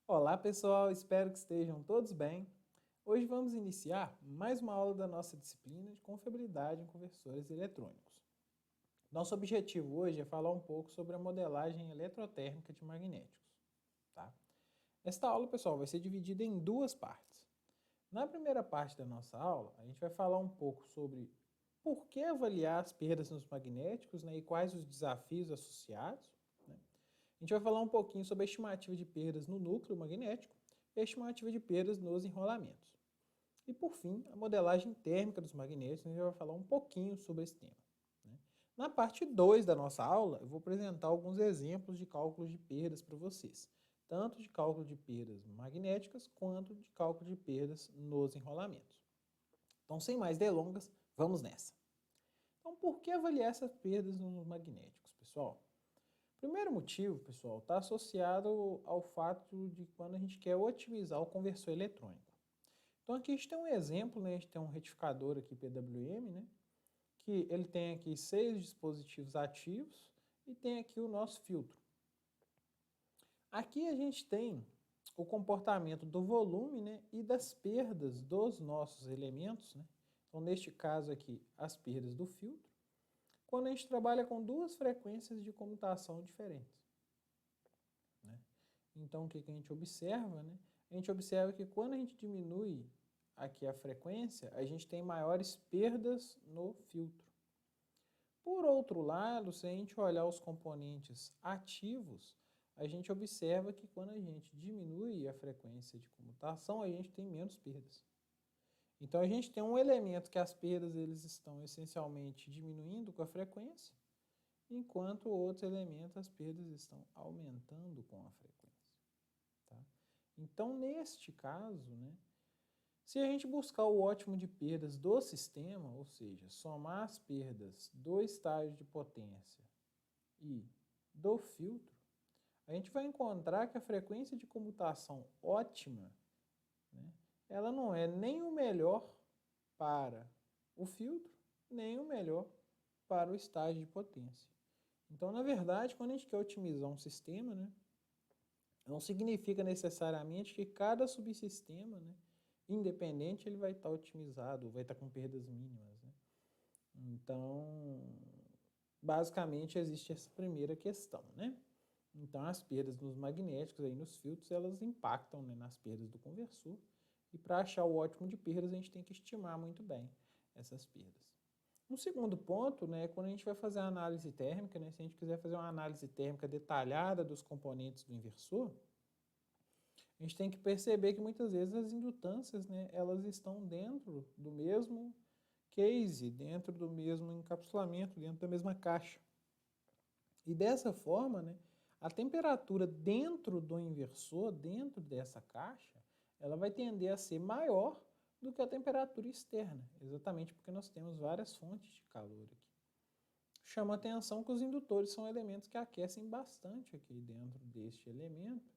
Olá pessoal, espero que estejam todos bem. Hoje vamos iniciar mais uma aula da nossa disciplina de confiabilidade em conversores eletrônicos. Nosso objetivo hoje é falar um pouco sobre a modelagem eletrotérmica de magnéticos. Tá? Esta aula, pessoal, vai ser dividida em duas partes. Na primeira parte da nossa aula, a gente vai falar um pouco sobre por que avaliar as perdas nos magnéticos, e quais os desafios associados. A gente vai falar um pouquinho sobre a estimativa de perdas no núcleo magnético e a estimativa de perdas nos enrolamentos. E por fim, a modelagem térmica dos magnéticos, a gente vai falar um pouquinho sobre esse tema. Na parte 2 da nossa aula, eu vou apresentar alguns exemplos de cálculos de perdas para vocês, tanto de cálculo de perdas magnéticas quanto de cálculo de perdas nos enrolamentos. Então, sem mais delongas, vamos nessa. Então, por que avaliar essas perdas nos magnéticos, pessoal? Primeiro motivo, pessoal, está associado ao fato de quando a gente quer otimizar o conversor eletrônico. Então aqui a gente tem um exemplo, né? A gente tem um retificador aqui PWM, né? Que ele tem aqui 6 dispositivos ativos e tem aqui o nosso filtro. Aqui a gente tem o comportamento do volume, né? E das perdas dos nossos elementos, né? Então neste caso aqui, as perdas do filtro, quando a gente trabalha com duas frequências de comutação diferentes. Né? Então, o que a gente observa? Né? A gente observa que quando a gente diminui aqui a frequência, a gente tem maiores perdas no filtro. Por outro lado, se a gente olhar os componentes ativos, a gente observa que quando a gente diminui a frequência de comutação, a gente tem menos perdas. Então, a gente tem um elemento que as perdas eles estão essencialmente diminuindo com a frequência, enquanto outros elementos as perdas estão aumentando com a frequência. Tá? Então, neste caso, né, se a gente buscar o ótimo de perdas do sistema, ou seja, somar as perdas do estágio de potência e do filtro, a gente vai encontrar que a frequência de comutação ótima, né, ela não é nem o melhor para o filtro, nem o melhor para o estágio de potência. Então, na verdade, quando a gente quer otimizar um sistema, né, não significa necessariamente que cada subsistema, né, independente, ele vai estar otimizado, vai estar com perdas mínimas. Né? Então, basicamente, existe essa primeira questão. Né? Então, as perdas nos magnéticos, aí nos filtros, elas impactam, né, nas perdas do conversor. E para achar o ótimo de perdas, a gente tem que estimar muito bem essas perdas. Um segundo ponto, né, é quando a gente vai fazer a análise térmica, né, se a gente quiser fazer uma análise térmica detalhada dos componentes do inversor, a gente tem que perceber que muitas vezes as indutâncias, né, elas estão dentro do mesmo case, dentro do mesmo encapsulamento, dentro da mesma caixa. E dessa forma, né, a temperatura dentro do inversor, dentro dessa caixa, ela vai tender a ser maior do que a temperatura externa, exatamente porque nós temos várias fontes de calor aqui. Chama a atenção que os indutores são elementos que aquecem bastante aqui dentro deste elemento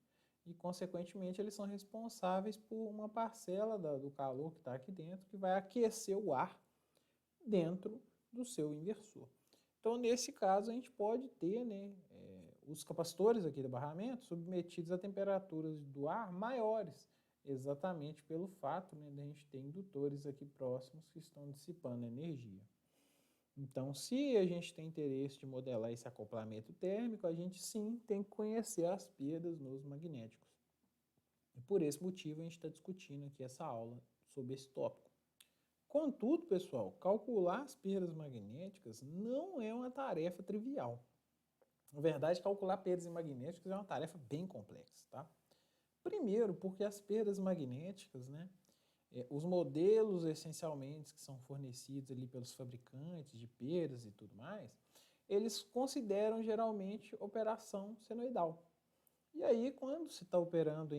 e, consequentemente, eles são responsáveis por uma parcela do calor que está aqui dentro, que vai aquecer o ar dentro do seu inversor. Então, nesse caso, a gente pode ter, né, os capacitores aqui do barramento submetidos a temperaturas do ar maiores, exatamente pelo fato, né, de a gente ter indutores aqui próximos que estão dissipando energia. Então, se a gente tem interesse de modelar esse acoplamento térmico, a gente sim tem que conhecer as perdas nos magnéticos. E por esse motivo a gente está discutindo aqui essa aula sobre esse tópico. Contudo, pessoal, calcular as perdas magnéticas não é uma tarefa trivial. Na verdade, calcular perdas magnéticas é uma tarefa bem complexa, tá? Primeiro, porque as perdas magnéticas, né, os modelos essencialmente que são fornecidos ali pelos fabricantes de perdas e tudo mais, eles consideram geralmente operação senoidal. E aí, quando se está operando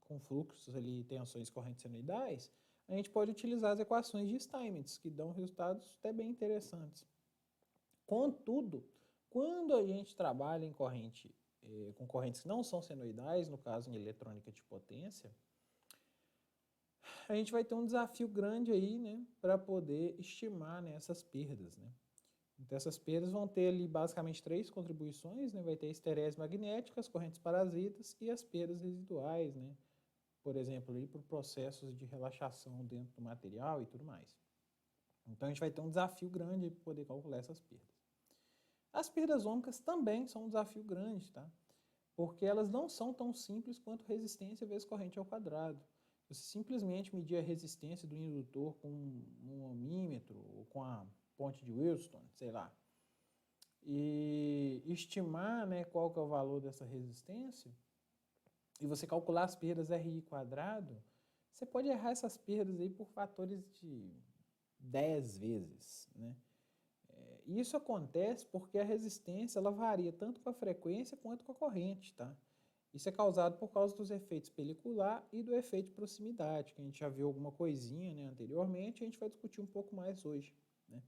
com fluxos ali, tensões correntes senoidais, a gente pode utilizar as equações de Steinmetz, que dão resultados até bem interessantes. Contudo, quando a gente trabalha em com correntes que não são senoidais, no caso em eletrônica de potência, a gente vai ter um desafio grande aí, né, para poder estimar, né, essas perdas, né. Então, essas perdas vão ter ali basicamente três contribuições, né? Vai ter a esterese magnética, as correntes parasitas e as perdas residuais, né? Por exemplo, ali por processos de relaxação dentro do material e tudo mais. Então, a gente vai ter um desafio grande para poder calcular essas perdas. As perdas ômicas também são um desafio grande, tá? Porque elas não são tão simples quanto resistência vezes corrente ao quadrado. Você simplesmente medir a resistência do indutor com um ohmímetro ou com a ponte de Wilson, sei lá, e estimar, né, qual que é o valor dessa resistência, e você calcular as perdas RI quadrado, você pode errar essas perdas aí por fatores de 10 vezes, né? Isso acontece porque a resistência ela varia tanto com a frequência quanto com a corrente, tá? Isso é causado por causa dos efeitos pelicular e do efeito de proximidade, que a gente já viu alguma coisinha, né, anteriormente, e a gente vai discutir um pouco mais hoje, né?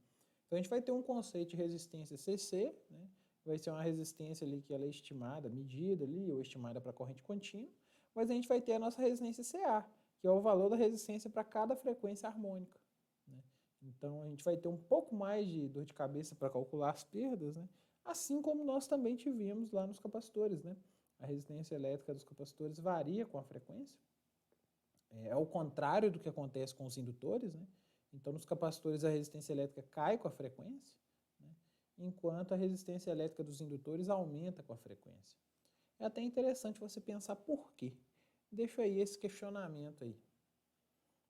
Então a gente vai ter um conceito de resistência CC, né? Vai ser uma resistência ali que ela é estimada, medida ali, ou estimada para corrente contínua, mas a gente vai ter a nossa resistência CA, que é o valor da resistência para cada frequência harmônica, né? Então a gente vai ter um pouco mais de dor de cabeça para calcular as perdas, né? Assim como nós também tivemos lá nos capacitores, né? A resistência elétrica dos capacitores varia com a frequência. É o contrário do que acontece com os indutores, né? Então, nos capacitores, a resistência elétrica cai com a frequência, né? Enquanto a resistência elétrica dos indutores aumenta com a frequência. É até interessante você pensar por quê. Deixa aí esse questionamento aí.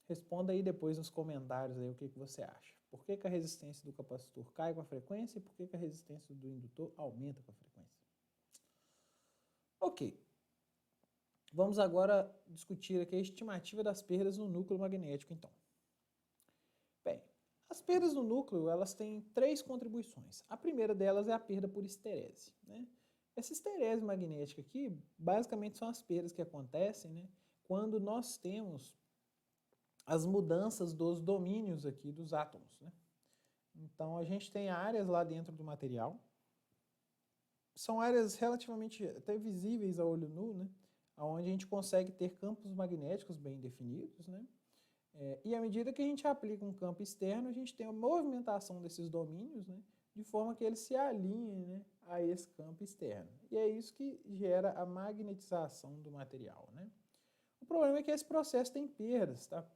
Responda aí depois nos comentários aí o que você acha. Por que a resistência do capacitor cai com a frequência e por que a resistência do indutor aumenta com a frequência? Ok. Vamos agora discutir aqui a estimativa das perdas no núcleo magnético, então. Bem, as perdas no núcleo, elas têm três contribuições. A primeira delas é a perda por esterese, né? Essa esterese magnética aqui, basicamente são as perdas que acontecem, né, quando nós temos as mudanças dos domínios aqui dos átomos, né? Então, a gente tem áreas lá dentro do material, são áreas relativamente até visíveis a olho nu, né? Onde a gente consegue ter campos magnéticos bem definidos, né? E à medida que a gente aplica um campo externo, a gente tem a movimentação desses domínios, né? De forma que eles se alinhem, né, a esse campo externo. E é isso que gera a magnetização do material, né? O problema é que esse processo tem perdas, tá?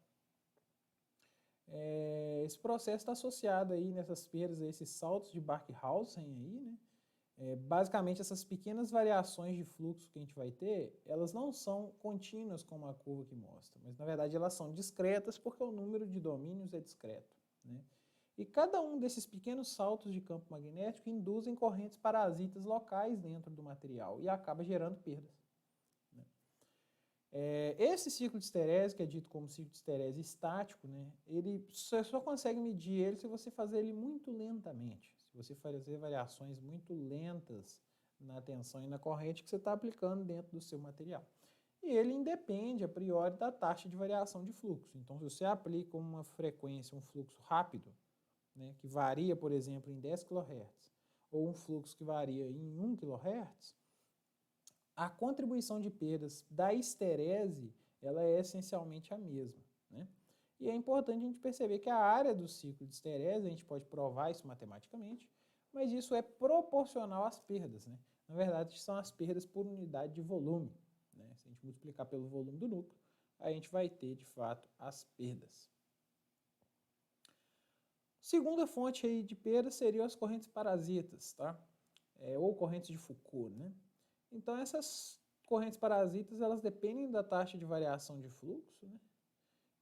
Esse processo está associado aí nessas perdas, a esses saltos de Barkhausen aí, né? Basicamente, essas pequenas variações de fluxo que a gente vai ter, elas não são contínuas como a curva que mostra, mas na verdade elas são discretas porque o número de domínios é discreto, né? E cada um desses pequenos saltos de campo magnético induzem correntes parasitas locais dentro do material e acaba gerando perdas, né? Esse ciclo de esterese, que é dito como ciclo de esterese estático, né, você só consegue medir ele se você fazer ele muito lentamente. Se você fazer variações muito lentas na tensão e na corrente que você está aplicando dentro do seu material. E ele independe, a priori, da taxa de variação de fluxo. Então, se você aplica uma frequência, um fluxo rápido, né, que varia, por exemplo, em 10 kHz, ou um fluxo que varia em 1 kHz, a contribuição de perdas da esterese, ela é essencialmente a mesma, né? E é importante a gente perceber que a área do ciclo de esterese, a gente pode provar isso matematicamente, mas isso é proporcional às perdas, né? Na verdade, são as perdas por unidade de volume, né? Se a gente multiplicar pelo volume do núcleo, a gente vai ter, de fato, as perdas. Segunda fonte aí de perdas seriam as correntes parasitas, tá? Ou correntes de Foucault, né? Então, essas correntes parasitas, elas dependem da taxa de variação de fluxo, né?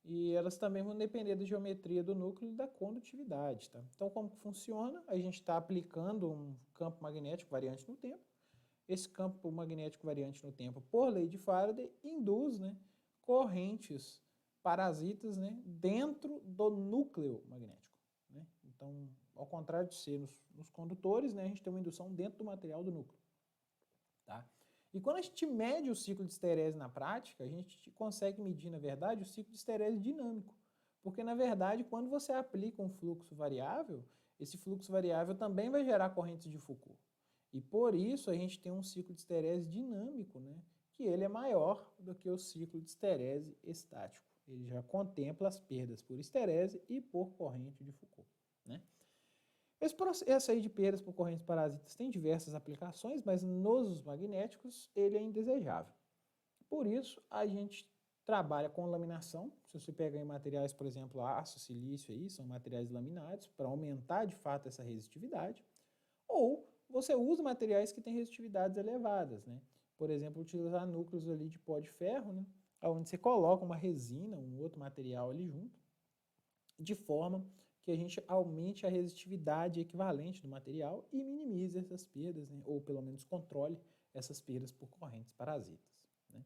E elas também vão depender da geometria do núcleo e da condutividade, tá? Então, como que funciona? A gente está aplicando um campo magnético variante no tempo. Esse campo magnético variante no tempo, por lei de Faraday, induz, né, correntes parasitas, né, dentro do núcleo magnético, né? Então, ao contrário de ser nos condutores, né, a gente tem uma indução dentro do material do núcleo, tá? E quando a gente mede o ciclo de esterese na prática, a gente consegue medir, na verdade, o ciclo de esterese dinâmico. Porque, na verdade, quando você aplica um fluxo variável, esse fluxo variável também vai gerar correntes de Foucault. E por isso a gente tem um ciclo de esterese dinâmico, né? Que ele é maior do que o ciclo de esterese estático. Ele já contempla as perdas por esterese e por corrente de Foucault, né? Esse processo aí de perdas por correntes parasitas tem diversas aplicações, mas nos magnéticos ele é indesejável. Por isso, a gente trabalha com laminação. Se você pegar em materiais, por exemplo, aço, silício, aí, são materiais laminados para aumentar de fato essa resistividade. Ou você usa materiais que têm resistividades elevadas, né? Por exemplo, utilizar núcleos ali de pó de ferro, né? Onde você coloca uma resina, um outro material ali junto, de forma que a gente aumente a resistividade equivalente do material e minimize essas perdas, né? Ou pelo menos controle essas perdas por correntes parasitas. Né?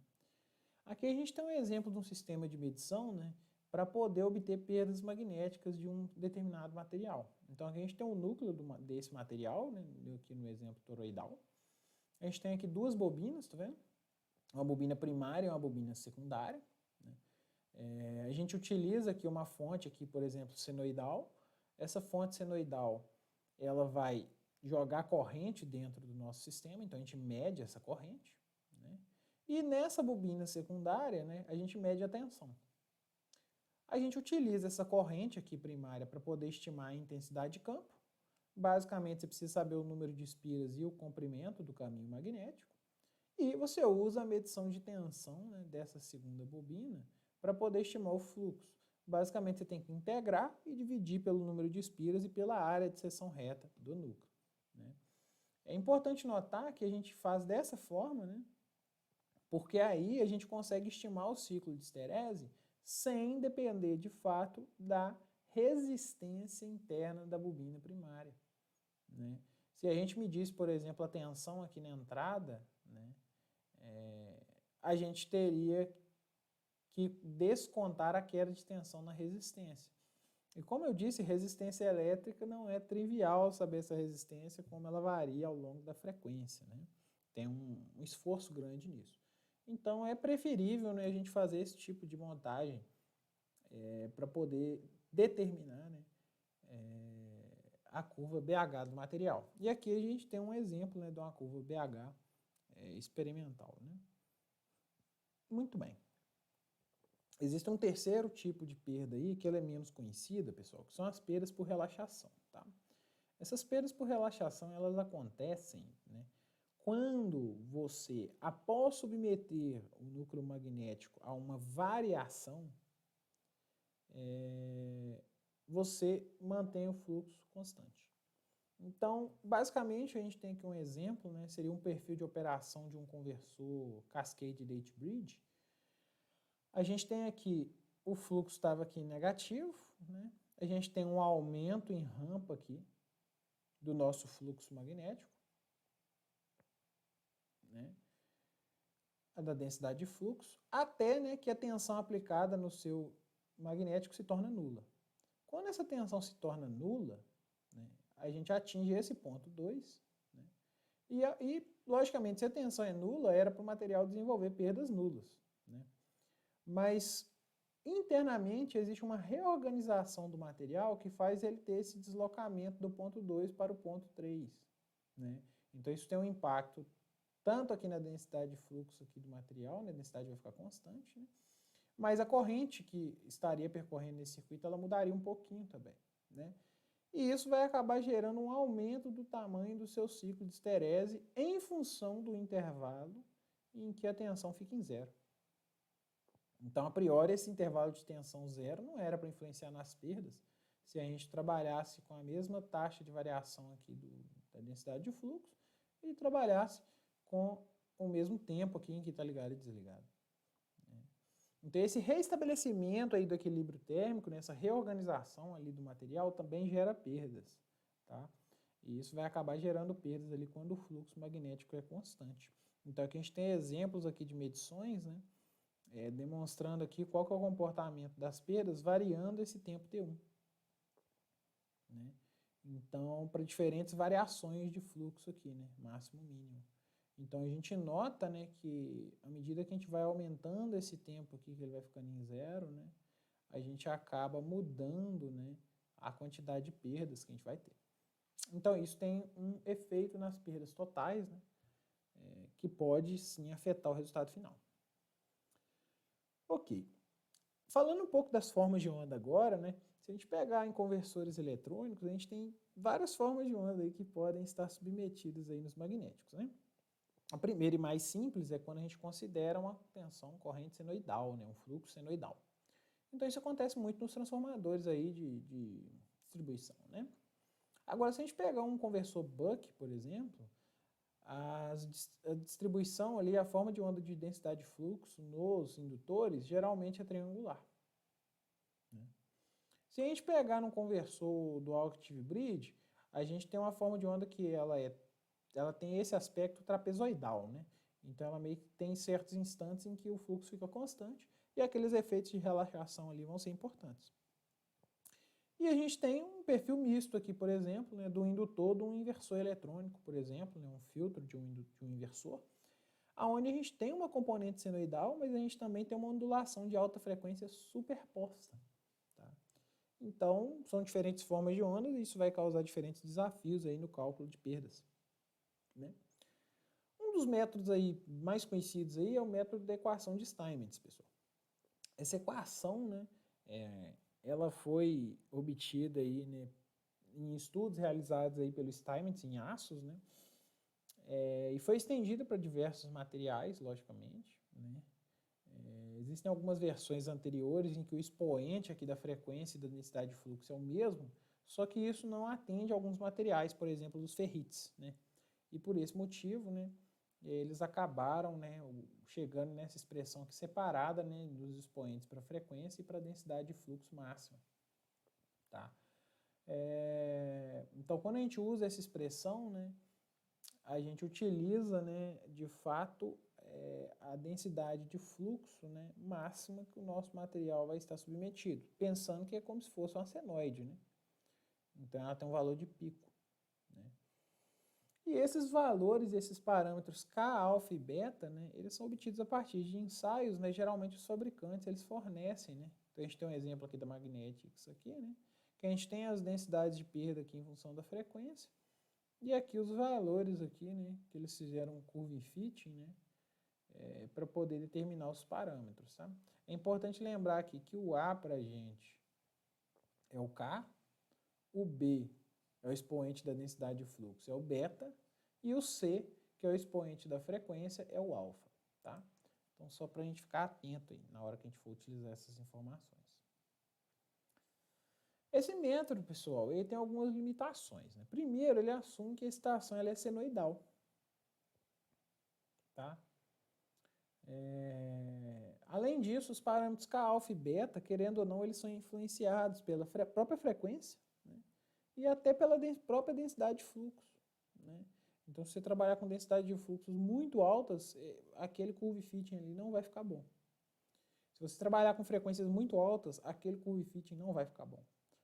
Aqui a gente tem um exemplo de um sistema de medição, né, para poder obter perdas magnéticas de um determinado material. Então aqui a gente tem o núcleo desse material, né, aqui no exemplo toroidal. A gente tem aqui duas bobinas, tá vendo? Uma bobina primária e uma bobina secundária. Né? A gente utiliza aqui uma fonte, aqui, por exemplo, senoidal. Essa fonte senoidal, ela vai jogar corrente dentro do nosso sistema, então a gente mede essa corrente. Né? E nessa bobina secundária, né, a gente mede a tensão. A gente utiliza essa corrente aqui primária para poder estimar a intensidade de campo. Basicamente, você precisa saber o número de espiras e o comprimento do caminho magnético. E você usa a medição de tensão, né, dessa segunda bobina para poder estimar o fluxo. Basicamente, você tem que integrar e dividir pelo número de espiras e pela área de seção reta do núcleo. Né? É importante notar que a gente faz dessa forma, né, porque aí a gente consegue estimar o ciclo de esterese sem depender de fato da resistência interna da bobina primária. Né? Se a gente medisse, por exemplo, a tensão aqui na entrada, né, a gente teria que descontar a queda de tensão na resistência. E como eu disse, resistência elétrica não é trivial saber essa resistência, como ela varia ao longo da frequência. Né? Tem um esforço grande nisso. Então é preferível, né, a gente fazer esse tipo de montagem para poder determinar, né, a curva BH do material. E aqui a gente tem um exemplo, né, de uma curva BH experimental. Né? Muito bem. Existe um terceiro tipo de perda aí, que ela é menos conhecida, pessoal, que são as perdas por relaxação. Tá? Essas perdas por relaxação, elas acontecem, né, quando você, após submeter o núcleo magnético a uma variação, você mantém o fluxo constante. Então, basicamente, a gente tem aqui um exemplo, né, seria um perfil de operação de um conversor Cascade Gate Bridge. A gente tem aqui, o fluxo estava aqui negativo, né? A gente tem um aumento em rampa aqui do nosso fluxo magnético, né? A da densidade de fluxo, até, né, que a tensão aplicada no seu magnético se torna nula. Quando essa tensão se torna nula, né, a gente atinge esse ponto 2, né? E, logicamente, se a tensão é nula, era para o material desenvolver perdas nulas. Né? Mas, internamente, existe uma reorganização do material que faz ele ter esse deslocamento do ponto 2 para o ponto 3. Né? Então, isso tem um impacto tanto aqui na densidade de fluxo aqui do material, né? A densidade vai ficar constante, né? Mas a corrente que estaria percorrendo nesse circuito, ela mudaria um pouquinho também. Né? E isso vai acabar gerando um aumento do tamanho do seu ciclo de esterese em função do intervalo em que a tensão fica em zero. Então, a priori, esse intervalo de tensão zero não era para influenciar nas perdas se a gente trabalhasse com a mesma taxa de variação aqui da densidade de fluxo e trabalhasse com o mesmo tempo aqui em que está ligado e desligado. Então, esse reestabelecimento aí do equilíbrio térmico, né, essa reorganização ali do material também gera perdas. Tá? E isso vai acabar gerando perdas ali quando o fluxo magnético é constante. Então, aqui a gente tem exemplos aqui de medições, né, demonstrando aqui qual que é o comportamento das perdas variando esse tempo T1. Né? Então, para diferentes variações de fluxo aqui, né, máximo, mínimo. Então, a gente nota, né, que à medida que a gente vai aumentando esse tempo aqui, que ele vai ficando em zero, né, a gente acaba mudando, né, a quantidade de perdas que a gente vai ter. Então, isso tem um efeito nas perdas totais, né, que pode, sim, afetar o resultado final. Ok. Falando um pouco das formas de onda agora, né, Se a gente pegar em conversores eletrônicos, a gente tem várias formas de onda aí que podem estar submetidas aí nos magnéticos, né? A primeira e mais simples é quando a gente considera uma tensão corrente senoidal, né? Um fluxo senoidal. Então isso acontece muito nos transformadores aí de distribuição, né? Agora, se a gente pegar um conversor Buck, por exemplo, a distribuição ali, a forma de onda de densidade de fluxo nos indutores, geralmente é triangular. Né? Se a gente pegar num conversor do Active Bridge, a gente tem uma forma de onda que ela tem esse aspecto trapezoidal, né? Então ela meio que tem certos instantes em que o fluxo fica constante e aqueles efeitos de relaxação ali vão ser importantes. E a gente tem um perfil misto aqui, por exemplo, né, do indutor de um inversor eletrônico, por exemplo, né, um filtro de um inversor, onde a gente tem uma componente senoidal, mas a gente também tem uma ondulação de alta frequência superposta. Tá? Então, são diferentes formas de ondas e isso vai causar diferentes desafios aí no cálculo de perdas. Né? Um dos métodos aí mais conhecidos aí é o método da equação de Steinmetz, pessoal. Essa equação, né, ela foi obtida aí, né, em estudos realizados aí pelo Steinmetz em aços, né, e foi estendida para diversos materiais, logicamente. Né. Existem algumas versões anteriores em que o expoente aqui da frequência e da densidade de fluxo é o mesmo, só que isso não atende a alguns materiais, por exemplo, os ferrites. Né. E por esse motivo, né, eles acabaram, né, chegando nessa expressão aqui separada, né, dos expoentes para frequência e para densidade de fluxo máxima. Tá? Então, quando a gente usa essa expressão, né, a gente utiliza, né, de fato, a densidade de fluxo, né, máxima que o nosso material vai estar submetido, pensando que é como se fosse uma senoide. Né? Então, ela tem um valor de pico. Né? E esses valores, esses parâmetros K, alfa e beta, né, eles são obtidos a partir de ensaios, né, geralmente os fabricantes eles fornecem. Né? Então, a gente tem um exemplo aqui da Magnetics, aqui, né, que a gente tem as densidades de perda aqui em função da frequência, e aqui os valores aqui, né, que eles fizeram um curve fitting, né, para poder determinar os parâmetros. Tá? É importante lembrar aqui que o A para a gente é o K, o B é o expoente da densidade de fluxo, é o beta, e o C, que é o expoente da frequência, é o alfa. Tá? Então, só para a gente ficar atento aí, na hora que a gente for utilizar essas informações. Esse método, pessoal, ele tem algumas limitações. Né? Primeiro, ele assume que a excitação ela é senoidal. Tá? Além disso, os parâmetros K, alfa e beta, querendo ou não, eles são influenciados pela própria frequência, né? E até pela própria densidade de fluxo. Né? Então, se você trabalhar com densidade de fluxos muito altas, aquele curve fitting ali não vai ficar bom. Se você trabalhar com frequências muito altas, aquele curve fitting não vai ficar bom.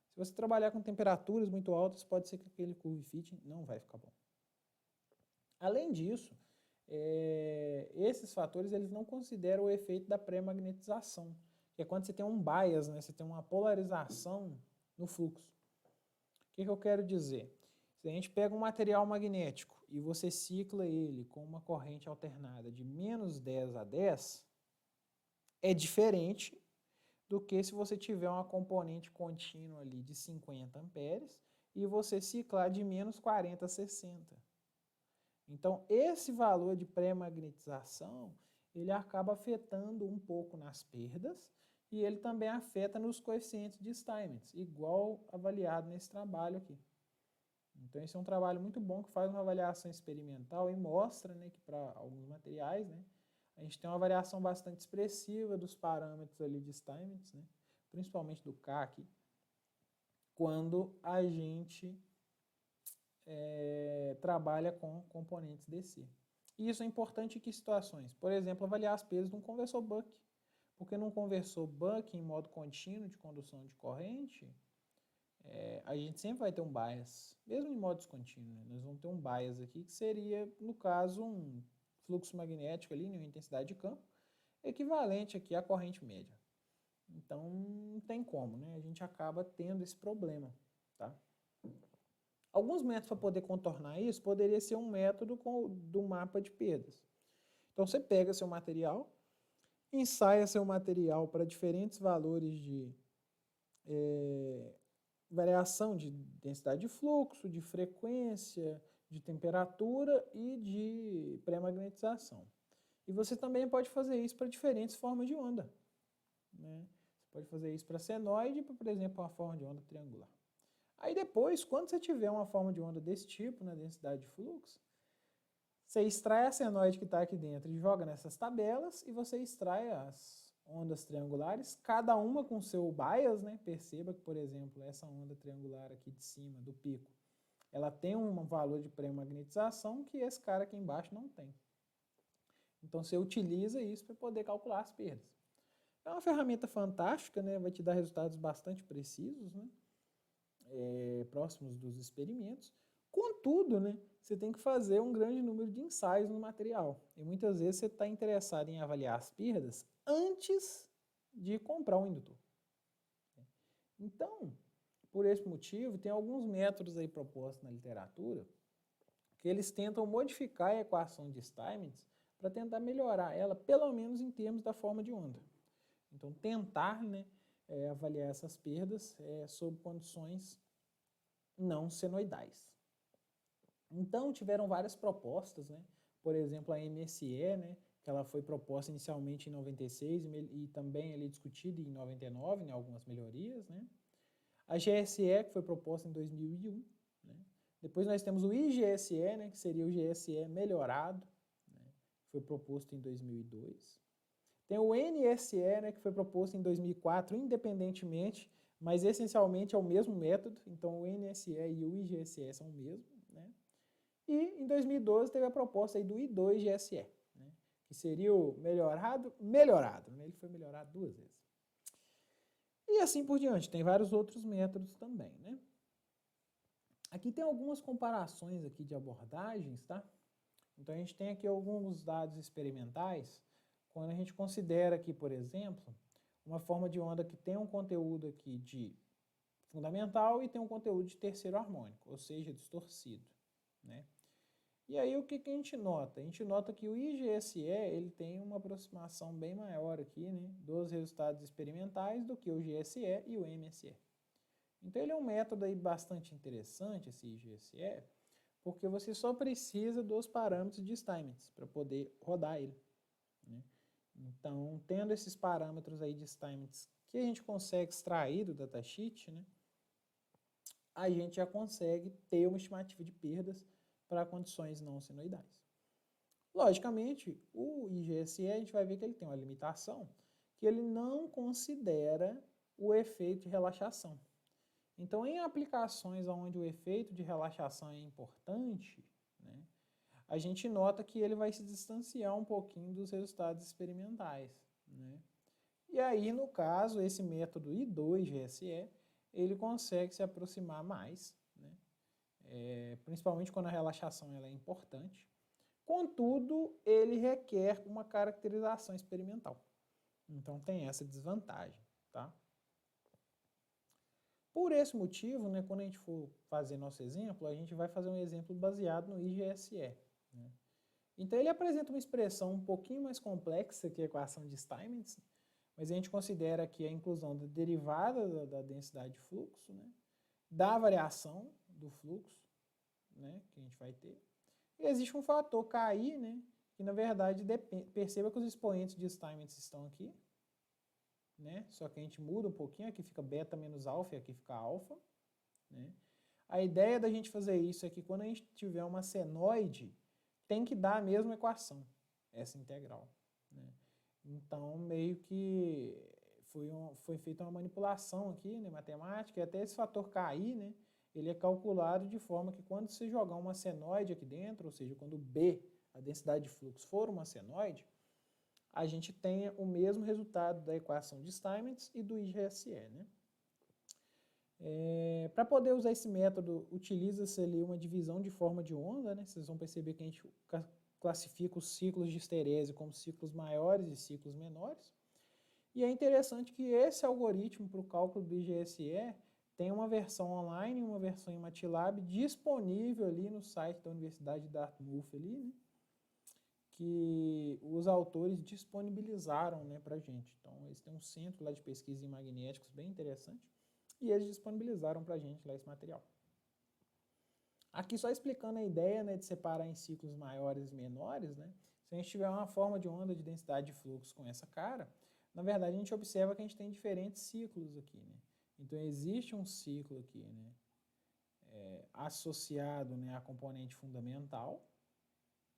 Se você trabalhar com temperaturas muito altas, pode ser que aquele curve fitting não vai ficar bom. Além disso, esses fatores eles não consideram o efeito da pré-magnetização, que é quando você tem um bias, né, você tem uma polarização no fluxo. O que eu quero dizer? Se a gente pega um material magnético e você cicla ele com uma corrente alternada de menos 10 a 10, é diferente do que se você tiver uma componente contínua ali de 50 amperes e você ciclar de menos 40 a 60. Então, esse valor de pré-magnetização, ele acaba afetando um pouco nas perdas e ele também afeta nos coeficientes de Steinmetz, igual avaliado nesse trabalho aqui. Então, esse é um trabalho muito bom que faz uma avaliação experimental e mostra, né, que para alguns materiais, né, a gente tem uma variação bastante expressiva dos parâmetros ali de Steinmetz, né, principalmente do K aqui, quando a gente trabalha com componentes DC. E isso é importante em que situações? Por exemplo, avaliar as perdas de um conversor Buck. Porque num conversor Buck em modo contínuo de condução de corrente, a gente sempre vai ter um bias, mesmo em modo descontínuo. Né? Nós vamos ter um bias aqui que seria, no caso, um fluxo magnético ali, uma intensidade de campo, equivalente aqui à corrente média. Então, não tem como, né? A gente acaba tendo esse problema, tá? Alguns métodos para poder contornar isso poderia ser um método do mapa de perdas. Então você pega seu material, ensaia seu material para diferentes valores de variação de densidade de fluxo, de frequência, de temperatura e de pré-magnetização. E você também pode fazer isso para diferentes formas de onda, né? Você pode fazer isso para senoide e, por exemplo, uma forma de onda triangular. Aí depois, quando você tiver uma forma de onda desse tipo, na densidade de fluxo, você extrai a senoide que está aqui dentro e joga nessas tabelas e você extrai as ondas triangulares, cada uma com seu bias, né? Perceba que, por exemplo, essa onda triangular aqui de cima, do pico, ela tem um valor de pré-magnetização que esse cara aqui embaixo não tem. Então você utiliza isso para poder calcular as perdas. É uma ferramenta fantástica, né? Vai te dar resultados bastante precisos, né? Próximos dos experimentos. Contudo, né, você tem que fazer um grande número de ensaios no material. E muitas vezes você está interessado em avaliar as perdas antes de comprar um indutor. Então, por esse motivo, tem alguns métodos aí propostos na literatura que eles tentam modificar a equação de Steinmetz para tentar melhorar ela, pelo menos em termos da forma de onda. Então, tentar, né, avaliar essas perdas sob condições não senoidais. Então, tiveram várias propostas, né? Por exemplo, a MSE, né, que ela foi proposta inicialmente em 96 e também ali discutida em 99, né, algumas melhorias, né? A GSE, que foi proposta em 2001, né? Depois nós temos o IGSE, né, que seria o GSE melhorado, né, que foi proposto em 2002. Tem o NSE, né, que foi proposto em 2004, independentemente, mas essencialmente é o mesmo método, então o NSE e o IGSE são o mesmo, né? E em 2012 teve a proposta aí do I2GSE, né, que seria o melhorado, né? Ele foi melhorado 2 vezes. E assim por diante, tem vários outros métodos também, né? Aqui tem algumas comparações aqui de abordagens, tá? Então a gente tem aqui alguns dados experimentais, quando a gente considera aqui, por exemplo, uma forma de onda que tem um conteúdo aqui de fundamental e tem um conteúdo de terceiro harmônico, ou seja, distorcido, né? E aí o que a gente nota? A gente nota que o IGSE ele tem uma aproximação bem maior aqui, né, dos resultados experimentais do que o GSE e o MSE. Então ele é um método aí bastante interessante, esse IGSE, porque você só precisa dos parâmetros de Steinmetz para poder rodar ele, né? Então, tendo esses parâmetros aí de Steinmetz que a gente consegue extrair do datasheet, né, a gente já consegue ter uma estimativa de perdas para condições não senoidais. Logicamente, o IGSE a gente vai ver que ele tem uma limitação, que ele não considera o efeito de relaxação. Então, em aplicações onde o efeito de relaxação é importante, né, a gente nota que ele vai se distanciar um pouquinho dos resultados experimentais, né? E aí, no caso, esse método I2GSE, ele consegue se aproximar mais, né? Principalmente quando a relaxação ela é importante. Contudo, ele requer uma caracterização experimental. Então, tem essa desvantagem, tá? Por esse motivo, né, quando a gente for fazer nosso exemplo, a gente vai fazer um exemplo baseado no IGSE, né? Então, ele apresenta uma expressão um pouquinho mais complexa que a equação de Steinmetz, mas a gente considera aqui a inclusão da derivada da densidade de fluxo, né, da variação do fluxo, né, que a gente vai ter. E existe um fator KI, né, que na verdade perceba que os expoentes de Steinmetz estão aqui, né, só que a gente muda um pouquinho, aqui fica beta menos alfa e aqui fica alfa, né. A ideia da gente fazer isso é que quando a gente tiver uma senoide, tem que dar a mesma equação, essa integral, né. Então, meio que foi feita uma manipulação aqui, né, matemática, e até esse fator KI, né, ele é calculado de forma que quando você jogar uma senoide aqui dentro, ou seja, quando B, a densidade de fluxo, for uma senoide, a gente tenha o mesmo resultado da equação de Steinmetz e do IGSE, né. Para poder usar esse método, utiliza-se ali uma divisão de forma de onda, né? Vocês vão perceber que a gente classifica os ciclos de esterese como ciclos maiores e ciclos menores. E é interessante que esse algoritmo para o cálculo do IGSE tem uma versão online e uma versão em MATLAB disponível ali no site da Universidade de Dartmouth, ali, né? Que os autores disponibilizaram, né, para a gente. Então, eles têm um centro lá de pesquisa em magnéticos bem interessante. e eles disponibilizaram para a gente lá esse material. Aqui só explicando a ideia, né, de separar em ciclos maiores e menores, né, se a gente tiver uma forma de onda de densidade de fluxo com essa cara, na verdade a gente observa que a gente tem diferentes ciclos aqui, né. Então existe um ciclo aqui, né, associado, né, à componente fundamental,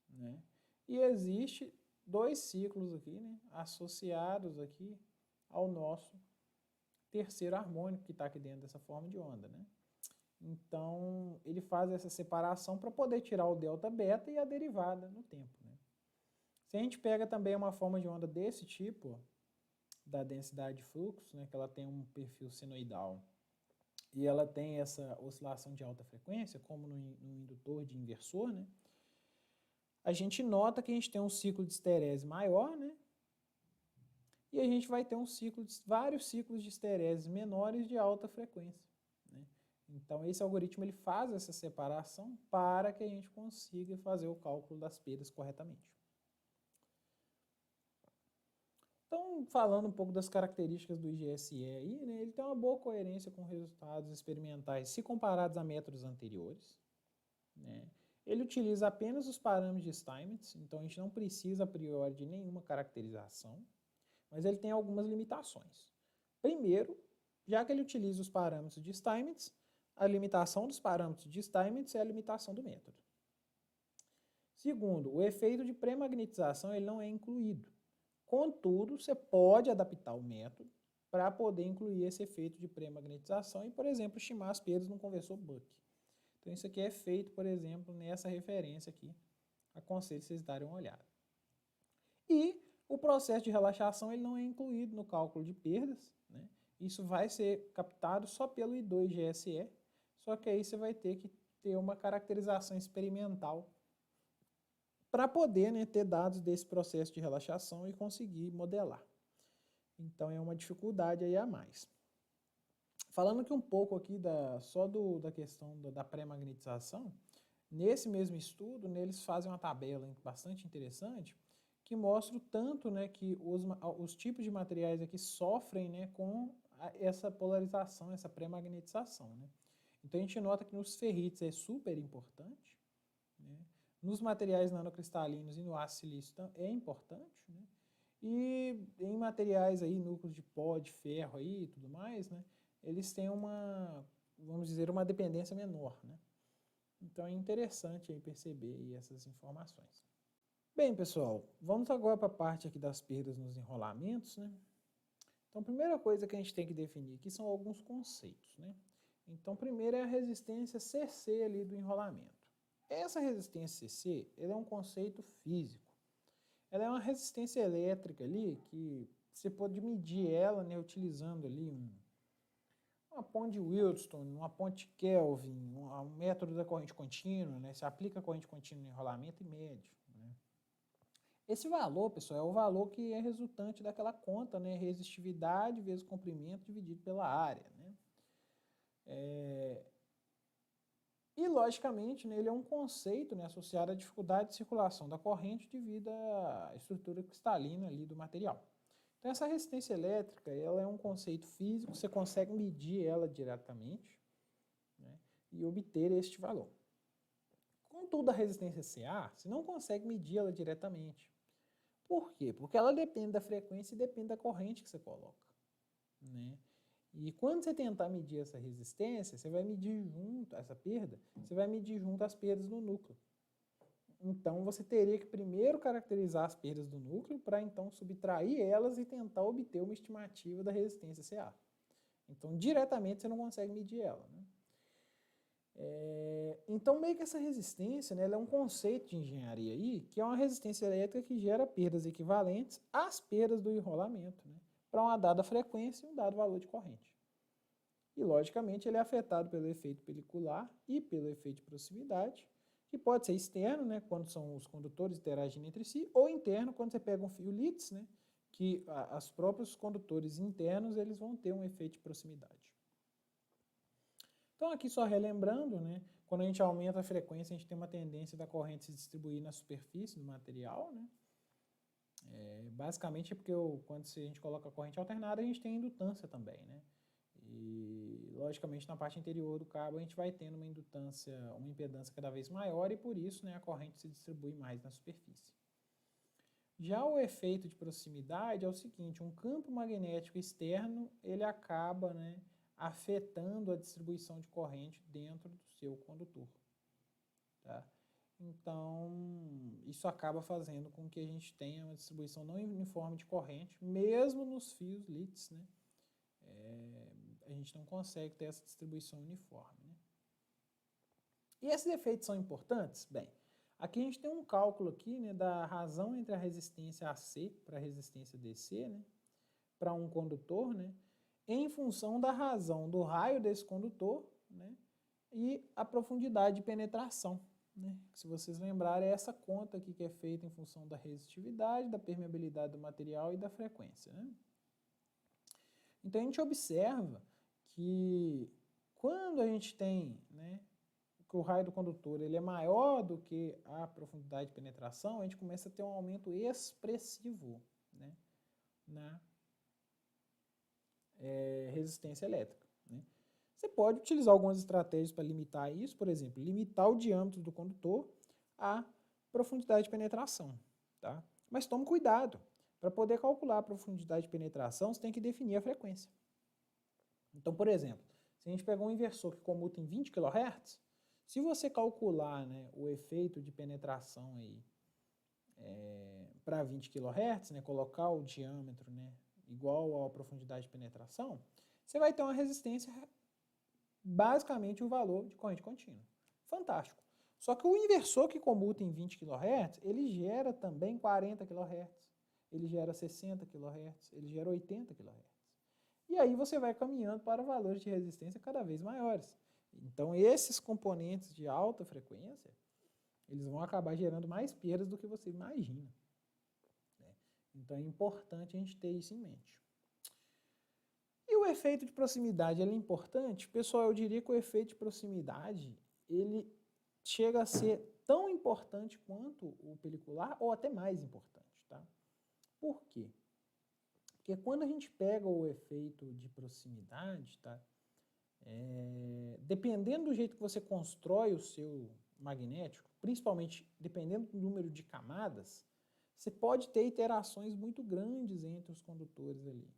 né, e existe dois ciclos aqui, né, associados aqui ao nosso terceiro harmônico que está aqui dentro dessa forma de onda, né. Então, ele faz essa separação para poder tirar o delta beta e a derivada no tempo, né. Se a gente pega também uma forma de onda desse tipo, da densidade de fluxo, né, que ela tem um perfil senoidal, e ela tem essa oscilação de alta frequência, como no indutor de inversor, né, a gente nota que a gente tem um ciclo de esterese maior, né, e a gente vai ter vários ciclos de esterese menores de alta frequência, né. Então, esse algoritmo ele faz essa separação para que a gente consiga fazer o cálculo das perdas corretamente. Então, falando um pouco das características do IGSE aí, né, ele tem uma boa coerência com resultados experimentais se comparados a métodos anteriores, né. Ele utiliza apenas os parâmetros de Steinmetz, então a gente não precisa a priori de nenhuma caracterização, mas ele tem algumas limitações. Primeiro, já que ele utiliza os parâmetros de Steinmetz, a limitação dos parâmetros de Steinmetz é a limitação do método. Segundo, o efeito de pré-magnetização ele não é incluído. Contudo, você pode adaptar o método para poder incluir esse efeito de pré-magnetização e, por exemplo, estimar as perdas num conversor Buck. Então, isso aqui é feito, por exemplo, nessa referência aqui. Aconselho vocês darem uma olhada. E o processo de relaxação ele não é incluído no cálculo de perdas, né? Isso vai ser captado só pelo I2GSE, só que aí você vai ter que ter uma caracterização experimental para poder, né, ter dados desse processo de relaxação e conseguir modelar. Então é uma dificuldade aí a mais. Falando aqui um pouco aqui da questão da pré-magnetização, nesse mesmo estudo, né, eles fazem uma tabela bastante interessante que mostra o tanto, né, que os tipos de materiais aqui sofrem, né, com essa polarização, essa pré-magnetização, né. Então a gente nota que nos ferrites é super importante, né, nos materiais nanocristalinos e no ácido silício é importante, né, e em materiais aí, núcleos de pó, de ferro aí e tudo mais, né, eles têm vamos dizer, uma dependência menor, né. Então é interessante aí perceber aí essas informações. Bem, pessoal, vamos agora para a parte aqui das perdas nos enrolamentos, né? Então, a primeira coisa que a gente tem que definir aqui são alguns conceitos, né? Então, primeiro é a resistência CC ali do enrolamento. Essa resistência CC, ela é um conceito físico. Ela é uma resistência elétrica ali que você pode medir ela, né, utilizando ali uma ponte Wilson, uma ponte Kelvin, um método da corrente contínua, né? Você aplica a corrente contínua no enrolamento e mede, né? Esse valor, pessoal, é o valor que é resultante daquela conta, né? Resistividade vezes comprimento dividido pela área, né? E, logicamente, né, ele é um conceito, né, associado à dificuldade de circulação da corrente devido à estrutura cristalina ali do material. Então, essa resistência elétrica, ela é um conceito físico, você consegue medir ela diretamente, né, e obter este valor. Contudo, a resistência CA, você não consegue medir ela diretamente. Por quê? Porque ela depende da frequência e depende da corrente que você coloca, né? E quando você tentar medir essa resistência, você vai medir junto, essa perda, você vai medir junto as perdas no núcleo. Então, você teria que primeiro caracterizar as perdas do núcleo para então subtrair elas e tentar obter uma estimativa da resistência CA. Então, diretamente você não consegue medir ela, né? Então, meio que essa resistência, né, ela é um conceito de engenharia aí, que é uma resistência elétrica que gera perdas equivalentes às perdas do enrolamento, né, para uma dada frequência e um dado valor de corrente. E, logicamente, ele é afetado pelo efeito pelicular e pelo efeito de proximidade, que pode ser externo, né, quando são os condutores interagindo entre si, ou interno, quando você pega um fio Litz, né, que os próprios condutores internos eles vão ter um efeito de proximidade. Então, aqui só relembrando, né, quando a gente aumenta a frequência, a gente tem uma tendência da corrente se distribuir na superfície do material, né? Basicamente é porque quando a gente coloca a corrente alternada, a gente tem indutância também, né? E, logicamente, na parte interior do cabo a gente vai tendo uma impedância cada vez maior e por isso, né, a corrente se distribui mais na superfície. Já o efeito de proximidade é o seguinte, um campo magnético externo, ele acaba, né, afetando a distribuição de corrente dentro do seu condutor. Tá? Então, isso acaba fazendo com que a gente tenha uma distribuição não uniforme de corrente, mesmo nos fios LITs, né? A gente não consegue ter essa distribuição uniforme. Né? E esses efeitos são importantes? Bem, aqui a gente tem um cálculo aqui, né, da razão entre a resistência AC para a resistência DC, né, para um condutor, né, em função da razão do raio desse condutor, né, e a profundidade de penetração. Né? Se vocês lembrarem, é essa conta aqui que é feita em função da resistividade, da permeabilidade do material e da frequência. Né? Então a gente observa que quando a gente tem, né, que o raio do condutor ele é maior do que a profundidade de penetração, a gente começa a ter um aumento expressivo, né, na resistência elétrica. Né? Você pode utilizar algumas estratégias para limitar isso, por exemplo, limitar o diâmetro do condutor à profundidade de penetração. Tá? Mas tome cuidado, para poder calcular a profundidade de penetração, você tem que definir a frequência. Então, por exemplo, se a gente pegar um inversor que comuta em 20 kHz, se você calcular, né, o efeito de penetração aí para 20 kHz, né, colocar o diâmetro, né, igual à profundidade de penetração, você vai ter uma resistência basicamente o valor de corrente contínua. Fantástico. Só que o inversor que comuta em 20 kHz, ele gera também 40 kHz, ele gera 60 kHz, ele gera 80 kHz. E aí você vai caminhando para valores de resistência cada vez maiores. Então esses componentes de alta frequência, eles vão acabar gerando mais perdas do que você imagina. Né? Então é importante a gente ter isso em mente. E o efeito de proximidade, ele é importante? Pessoal, eu diria que o efeito de proximidade, ele chega a ser tão importante quanto o pelicular, ou até mais importante, tá? Por quê? Porque quando a gente pega o efeito de proximidade, tá? Dependendo do jeito que você constrói o seu magnético, principalmente dependendo do número de camadas, você pode ter interações muito grandes entre os condutores ali.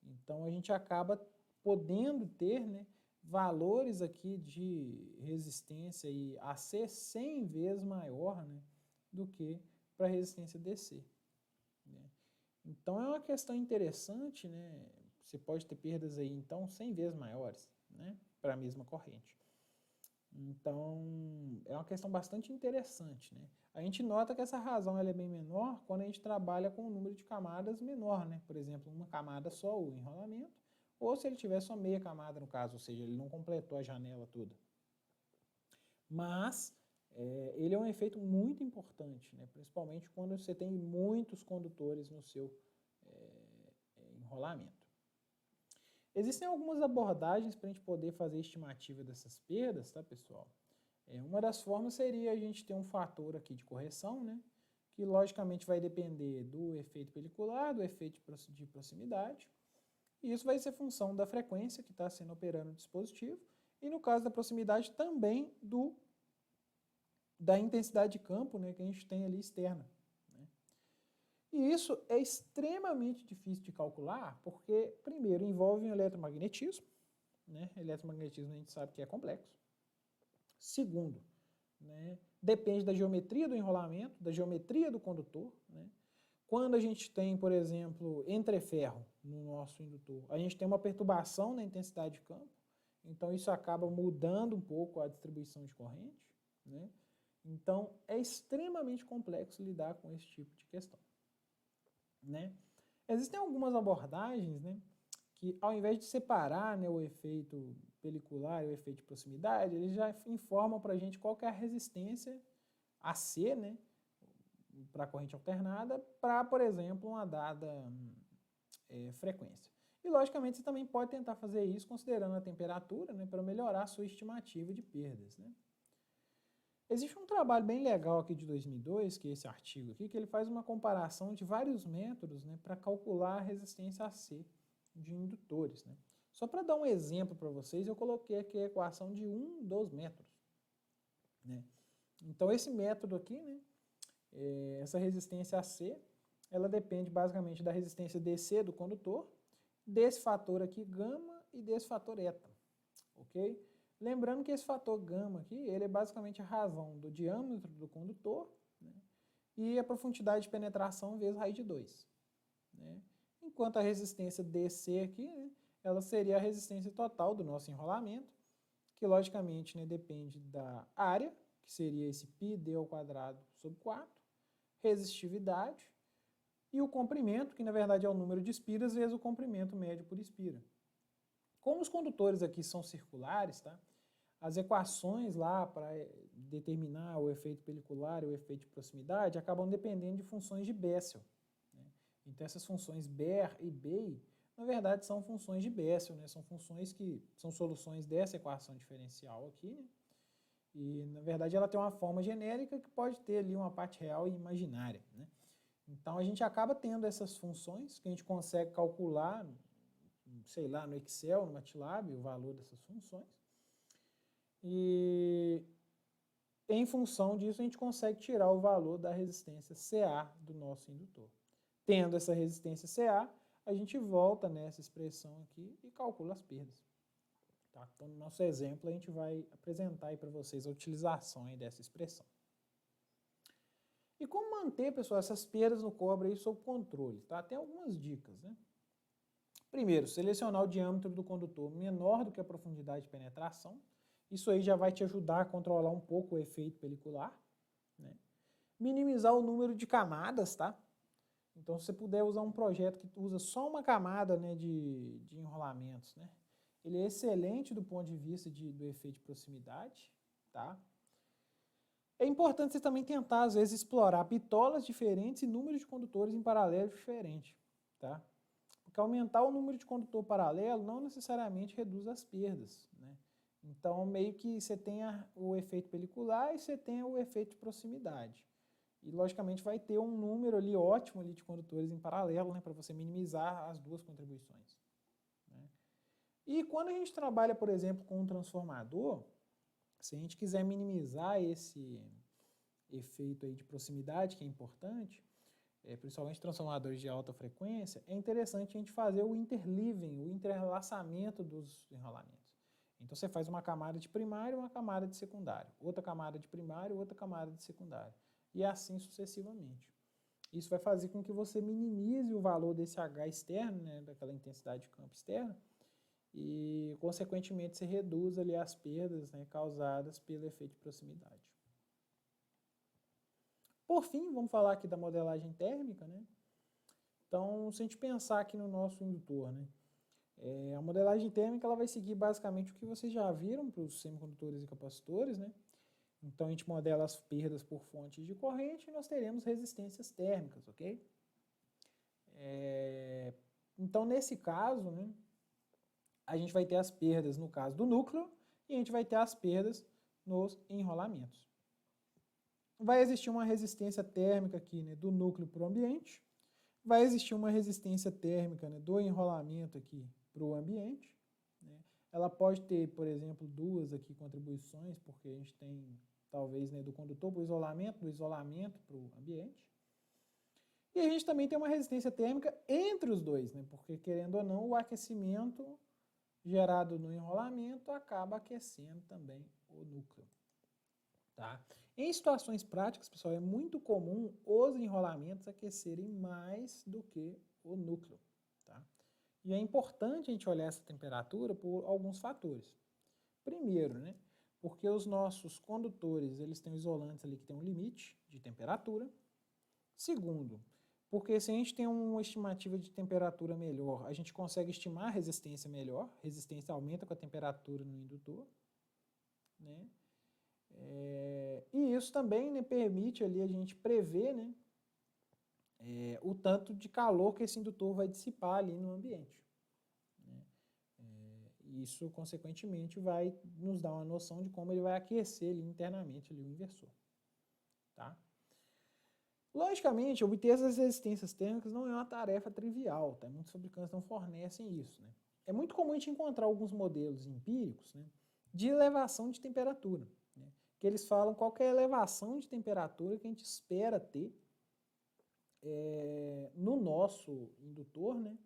Então a gente acaba podendo ter, né, valores aqui de resistência e AC 100 vezes maior, né, do que para a resistência DC. Né? Então é uma questão interessante, né? Você pode ter perdas aí então 100 vezes maiores, né, para a mesma corrente. Então é uma questão bastante interessante, né? A gente nota que essa razão ela é bem menor quando a gente trabalha com um número de camadas menor, né? Por exemplo, uma camada só, o enrolamento, ou se ele tiver só meia camada no caso, ou seja, ele não completou a janela toda. Mas ele é um efeito muito importante, né? Principalmente quando você tem muitos condutores no seu enrolamento. Existem algumas abordagens para a gente poder fazer estimativa dessas perdas, tá, pessoal? Uma das formas seria a gente ter um fator aqui de correção, né? Que logicamente vai depender do efeito pelicular, do efeito de proximidade. E isso vai ser função da frequência que está sendo operando o dispositivo. E no caso da proximidade também da intensidade de campo, né, que a gente tem ali externa. Né? E isso é extremamente difícil de calcular, porque, primeiro, envolve um eletromagnetismo. Né? Eletromagnetismo a gente sabe que é complexo. Segundo, né, depende da geometria do enrolamento, da geometria do condutor. Né? Quando a gente tem, por exemplo, entreferro no nosso indutor, a gente tem uma perturbação na intensidade de campo, então isso acaba mudando um pouco a distribuição de corrente. Né? Então é extremamente complexo lidar com esse tipo de questão. Né? Existem algumas abordagens, né, que ao invés de separar, né, o efeito pelicular e o efeito de proximidade, eles já informam para a gente qual que é a resistência AC, né, para a corrente alternada, para, por exemplo, uma dada frequência. E, logicamente, você também pode tentar fazer isso considerando a temperatura, né, para melhorar a sua estimativa de perdas. Né. Existe um trabalho bem legal aqui de 2002, que é esse artigo aqui, que ele faz uma comparação de vários métodos, né, para calcular a resistência AC de indutores. Né. Só para dar um exemplo para vocês, eu coloquei aqui a equação de dos métodos, né? Então, esse método aqui, né, essa resistência AC, ela depende basicamente da resistência DC do condutor, desse fator aqui, gama, e desse fator eta, ok? Lembrando que esse fator gama aqui, ele é basicamente a razão do diâmetro do condutor, né, e a profundidade de penetração vezes raiz de 2. Né? Enquanto a resistência DC aqui, né, ela seria a resistência total do nosso enrolamento, que logicamente, né, depende da área, que seria esse πd ao quadrado sobre 4, resistividade, e o comprimento, que na verdade é o número de espiras vezes o comprimento médio por espira. Como os condutores aqui são circulares, tá? As equações lá para determinar o efeito pelicular e o efeito de proximidade acabam dependendo de funções de Bessel. Né? Então essas funções Ber e Bay, na verdade são funções de Bessel, né? São funções que são soluções dessa equação diferencial aqui, né? E na verdade ela tem uma forma genérica que pode ter ali uma parte real e imaginária, né? Então a gente acaba tendo essas funções que a gente consegue calcular, sei lá, no Excel, no MATLAB, o valor dessas funções. E em função disso a gente consegue tirar o valor da resistência CA do nosso indutor. Tendo essa resistência CA, a gente volta nessa expressão aqui e calcula as perdas. Tá? Então no nosso exemplo a gente vai apresentar aí para vocês a utilização aí dessa expressão. E como manter, pessoal, essas perdas no cobre aí sob controle? Tá? Tem algumas dicas, né? Primeiro, selecionar o diâmetro do condutor menor do que a profundidade de penetração. Isso aí já vai te ajudar a controlar um pouco o efeito pelicular. Né? Minimizar o número de camadas, tá? Então, se você puder usar um projeto que usa só uma camada, né, de enrolamentos, né? Ele é excelente do ponto de vista do efeito de proximidade, tá? É importante você também tentar, às vezes, explorar bitolas diferentes e números de condutores em paralelo diferentes, tá? Porque aumentar o número de condutor paralelo não necessariamente reduz as perdas, né? Então, meio que você tem o efeito pelicular e você tem o efeito de proximidade. E, logicamente, vai ter um número ali ótimo ali de condutores em paralelo, né, para você minimizar as duas contribuições. Né? E quando a gente trabalha, por exemplo, com um transformador, se a gente quiser minimizar esse efeito aí de proximidade, que é importante, principalmente transformadores de alta frequência, é interessante a gente fazer o interleaving, o interlaçamento dos enrolamentos. Então você faz uma camada de primário e uma camada de secundário, outra camada de primário e outra camada de secundário, e assim sucessivamente. Isso vai fazer com que você minimize o valor desse H externo, né, daquela intensidade de campo externa, e consequentemente você reduz ali as perdas, né, causadas pelo efeito de proximidade. Por fim, vamos falar aqui da modelagem térmica, né? Então, se a gente pensar aqui no nosso indutor, né? A modelagem térmica ela vai seguir basicamente o que vocês já viram para os semicondutores e capacitores, né? Então, a gente modela as perdas por fontes de corrente e nós teremos resistências térmicas, ok? Então, nesse caso, né, a gente vai ter as perdas no caso do núcleo e a gente vai ter as perdas nos enrolamentos. Vai existir uma resistência térmica aqui, né, do núcleo para o ambiente. Vai existir uma resistência térmica, né, do enrolamento aqui para o ambiente. Né. Ela pode ter, por exemplo, duas aqui contribuições, porque a gente tem, talvez, né, do condutor para o isolamento, do isolamento para o ambiente. E a gente também tem uma resistência térmica entre os dois, né, porque, querendo ou não, o aquecimento gerado no enrolamento acaba aquecendo também o núcleo. Tá? Em situações práticas, pessoal, é muito comum os enrolamentos aquecerem mais do que o núcleo. Tá? E é importante a gente olhar essa temperatura por alguns fatores. Primeiro, né, porque os nossos condutores eles têm isolantes ali que tem um limite de temperatura. Segundo, porque se a gente tem uma estimativa de temperatura melhor, a gente consegue estimar a resistência melhor, resistência aumenta com a temperatura no indutor, né? E isso também, né, permite ali a gente prever, né, o tanto de calor que esse indutor vai dissipar ali no ambiente. Né? Isso, consequentemente, vai nos dar uma noção de como ele vai aquecer ali internamente ali o inversor. Tá? Logicamente, obter essas resistências térmicas não é uma tarefa trivial, tá? Muitos fabricantes não fornecem isso. Né? é muito comum a gente encontrar alguns modelos empíricos, né, de elevação de temperatura, né, que eles falam qual que é a elevação de temperatura que a gente espera ter no nosso indutor, né,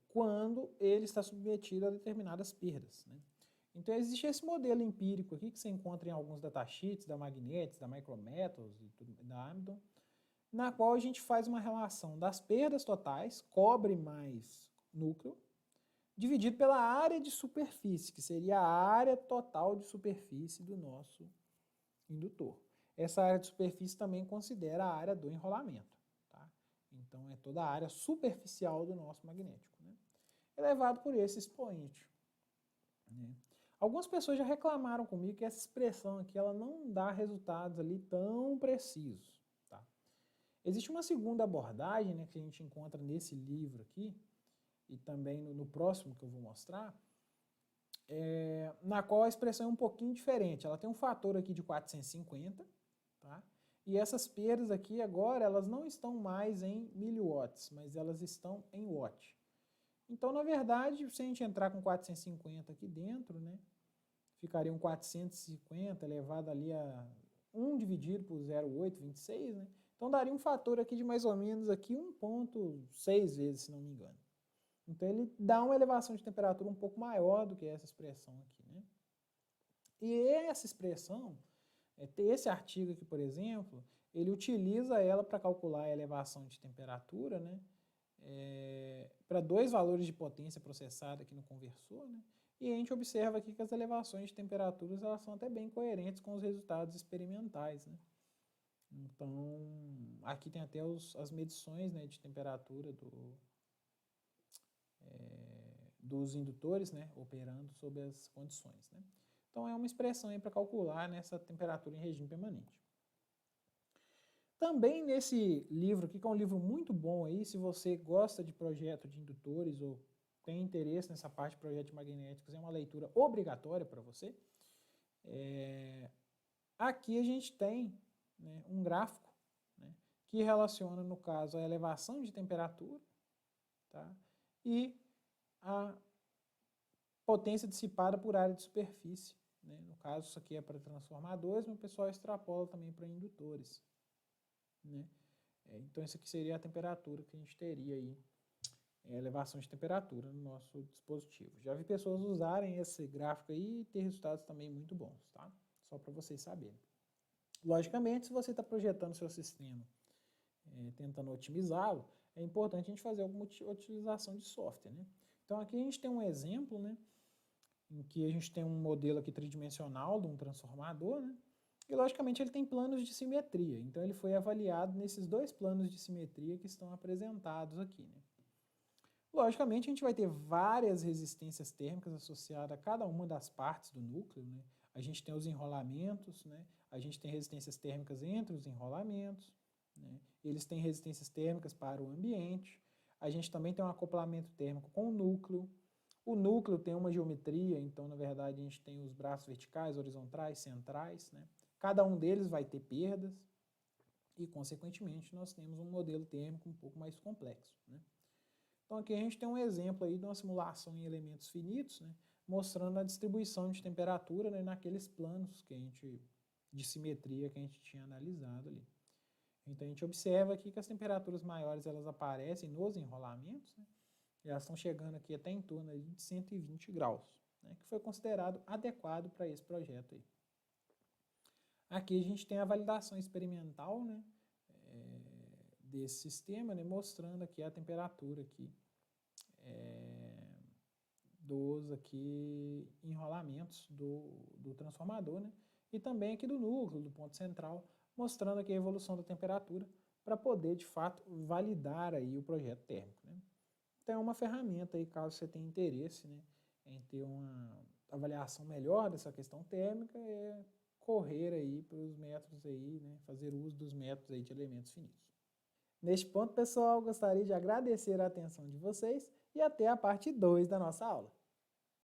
quando ele está submetido a determinadas perdas, né. Então existe esse modelo empírico aqui que você encontra em alguns datasheets da Magnetics, da Micrometals e da Amidon, na qual a gente faz uma relação das perdas totais, cobre mais núcleo, dividido pela área de superfície, que seria a área total de superfície do nosso indutor. Essa área de superfície também considera a área do enrolamento. Tá? Então, é toda a área superficial do nosso magnético. Né? Elevado por esse expoente. Né? Algumas pessoas já reclamaram comigo que essa expressão aqui ela não dá resultados ali tão precisos. Tá? Existe uma segunda abordagem, né, que a gente encontra nesse livro aqui, e também no próximo que eu vou mostrar, na qual a expressão é um pouquinho diferente. Ela tem um fator aqui de 450, tá? E essas perdas aqui agora, elas não estão mais em miliwatts, mas elas estão em watt. Então, na verdade, se a gente entrar com 450 aqui dentro, né, ficaria um 450 elevado ali a 1 dividido por 0,826, né? Então daria um fator aqui de mais ou menos aqui 1,6 vezes, se não me engano. Então ele dá uma elevação de temperatura um pouco maior do que essa expressão aqui, né? E essa expressão, esse artigo aqui, por exemplo, ele utiliza ela para calcular a elevação de temperatura, né? Para dois valores de potência processada aqui no conversor, né? E a gente observa aqui que as elevações de temperaturas elas são até bem coerentes com os resultados experimentais, né? Então, aqui tem até as medições, né, de temperatura dos indutores, né, operando sob as condições. Né? Então, é uma expressão para calcular nessa temperatura em regime permanente. Também nesse livro aqui, que é um livro muito bom aí, se você gosta de projeto de indutores ou tem interesse nessa parte de projetos magnéticos, é uma leitura obrigatória para você. Aqui a gente tem, né, um gráfico, né, que relaciona, no caso, a elevação de temperatura, tá, e a potência dissipada por área de superfície. Né? No caso, isso aqui é para transformadores, mas o pessoal extrapola também para indutores. Né? Então, isso aqui seria a temperatura que a gente teria aí, elevação de temperatura no nosso dispositivo. Já vi pessoas usarem esse gráfico aí e ter resultados também muito bons, tá? Só para vocês saberem. Logicamente, se você está projetando seu sistema, tentando otimizá-lo, é importante a gente fazer alguma utilização de software, né? Então, aqui a gente tem um exemplo, né? Em que a gente tem um modelo aqui tridimensional de um transformador, né? E logicamente ele tem planos de simetria, então ele foi avaliado nesses dois planos de simetria que estão apresentados aqui. Né? Logicamente a gente vai ter várias resistências térmicas associadas a cada uma das partes do núcleo. Né? A gente tem os enrolamentos, né? A gente tem resistências térmicas entre os enrolamentos, né? Eles têm resistências térmicas para o ambiente, a gente também tem um acoplamento térmico com o núcleo. O núcleo tem uma geometria, então, na verdade, a gente tem os braços verticais, horizontais, centrais. Né? Cada um deles vai ter perdas e, consequentemente, nós temos um modelo térmico um pouco mais complexo. Né? Então, aqui a gente tem um exemplo aí de uma simulação em elementos finitos, né? Mostrando a distribuição de temperatura, né, naqueles planos que a gente, de simetria que a gente tinha analisado ali. Então, a gente observa aqui que as temperaturas maiores elas aparecem nos enrolamentos, né? E elas estão chegando aqui até em torno de 120 graus, né, que foi considerado adequado para esse projeto aí. Aqui a gente tem a validação experimental, né, desse sistema, né, mostrando aqui a temperatura aqui, dos aqui enrolamentos do transformador, né, e também aqui do núcleo, do ponto central, mostrando aqui a evolução da temperatura para poder, de fato, validar aí o projeto térmico. Né. Então é uma ferramenta aí, caso você tenha interesse, né, em ter uma avaliação melhor dessa questão térmica, correr aí para os métodos aí, né, fazer uso dos métodos aí de elementos finitos. Neste ponto, pessoal, gostaria de agradecer a atenção de vocês e até a parte 2 da nossa aula.